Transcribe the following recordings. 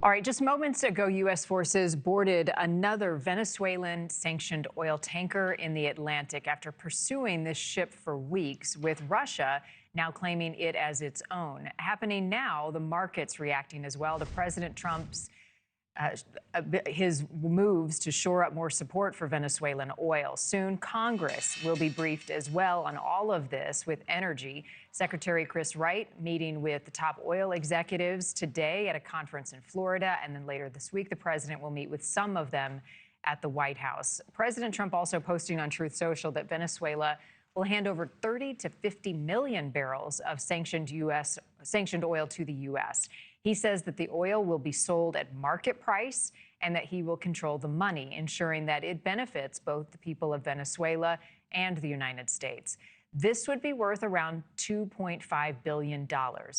All right, just moments ago, U.S. forces boarded another Venezuelan-sanctioned oil tanker in the Atlantic after pursuing this ship for weeks, with Russia now claiming it as its own. Happening now, the market's reacting as well to President Trump's his moves to shore up more support for Venezuelan oil. Soon, Congress will be briefed as well on all of this with energy. Secretary Chris Wright meeting with the top oil executives today at a conference in Florida, and then later this week, the president will meet with some of them at the White House. President Trump also posting on Truth Social that Venezuela will hand over 30 to 50 million barrels of sanctioned oil to the U.S. He says that the oil will be sold at market price and that he will control the money, ensuring that it benefits both the people of Venezuela and the United States. This would be worth around $2.5 billion.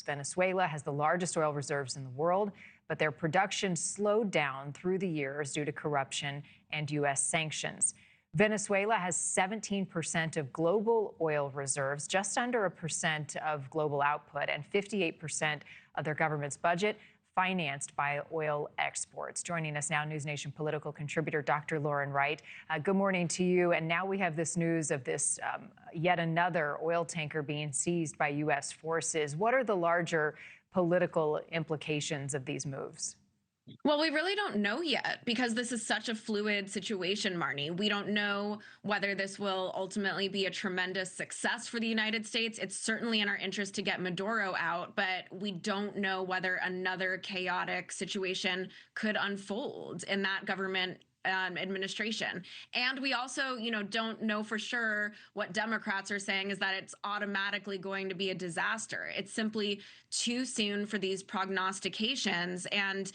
Venezuela has the largest oil reserves in the world, but their production slowed down through the years due to corruption and U.S. sanctions. Venezuela has 17% of global oil reserves, just under 1% of global output, and 58% of their government's budget financed by oil exports. Joining us now, NewsNation political contributor Dr. Lauren Wright. Good morning to you. And now we have this news of this yet another oil tanker being seized by U.S. forces. What are the larger political implications of these moves? Well, we really don't know yet because this is such a fluid situation, Marni. We don't know whether this will ultimately be a tremendous success for the United States. It's certainly in our interest to get Maduro out, but we don't know whether another chaotic situation could unfold in that government administration. And we also, don't know for sure. What Democrats are saying is that it's automatically going to be a disaster. It's simply too soon for these prognostications. And,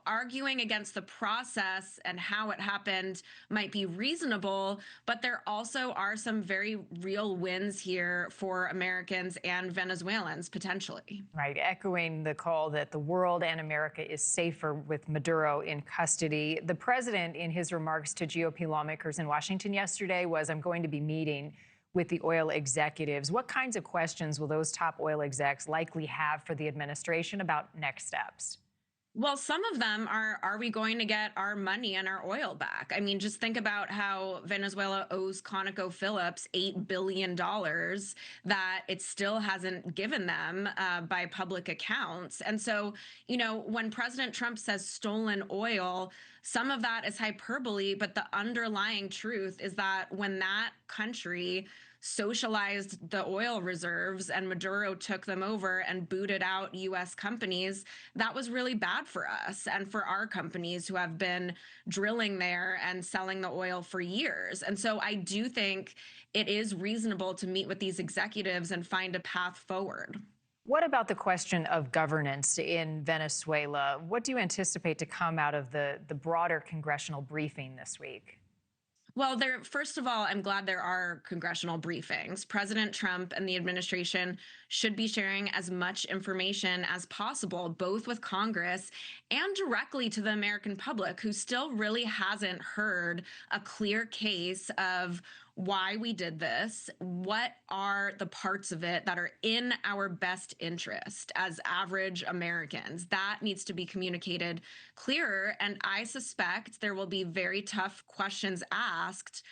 arguing against the process and how it happened might be reasonable, but there also are some very real wins here for Americans and Venezuelans, potentially. Right. Echoing the call that the world and America is safer with Maduro in custody. The president, in his remarks to GOP lawmakers in Washington yesterday, was, "I'm going to be meeting with the oil executives." What kinds of questions will those top oil execs likely have for the administration about next steps? Well, some of them are we going to get our money and our oil back? I mean, just think about how Venezuela owes ConocoPhillips $8 billion that it still hasn't given them by public accounts. And so, when President Trump says stolen oil, some of that is hyperbole, but the underlying truth is that when that country socialized the oil reserves and Maduro took them over and booted out U.S. companies, that was really bad for us and for our companies who have been drilling there and selling the oil for years. And so I do think it is reasonable to meet with these executives and find a path forward. What about the question of governance in Venezuela? What do you anticipate to come out of the broader congressional briefing this week? Well, first of all, I'm glad there are congressional briefings. President Trump and the administration should be sharing as much information as possible, both with Congress and directly to the American public, who still really hasn't heard a clear case of why we did this, what are the parts of it that are in our best interest as average Americans. That needs to be communicated clearer, and I suspect there will be very tough questions asked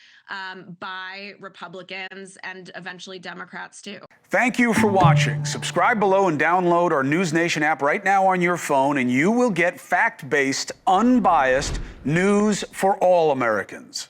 by Republicans and eventually Democrats too. Thank you for watching. Subscribe below and download our NewsNation app right now on your phone, and you will get fact-based, unbiased news for all Americans.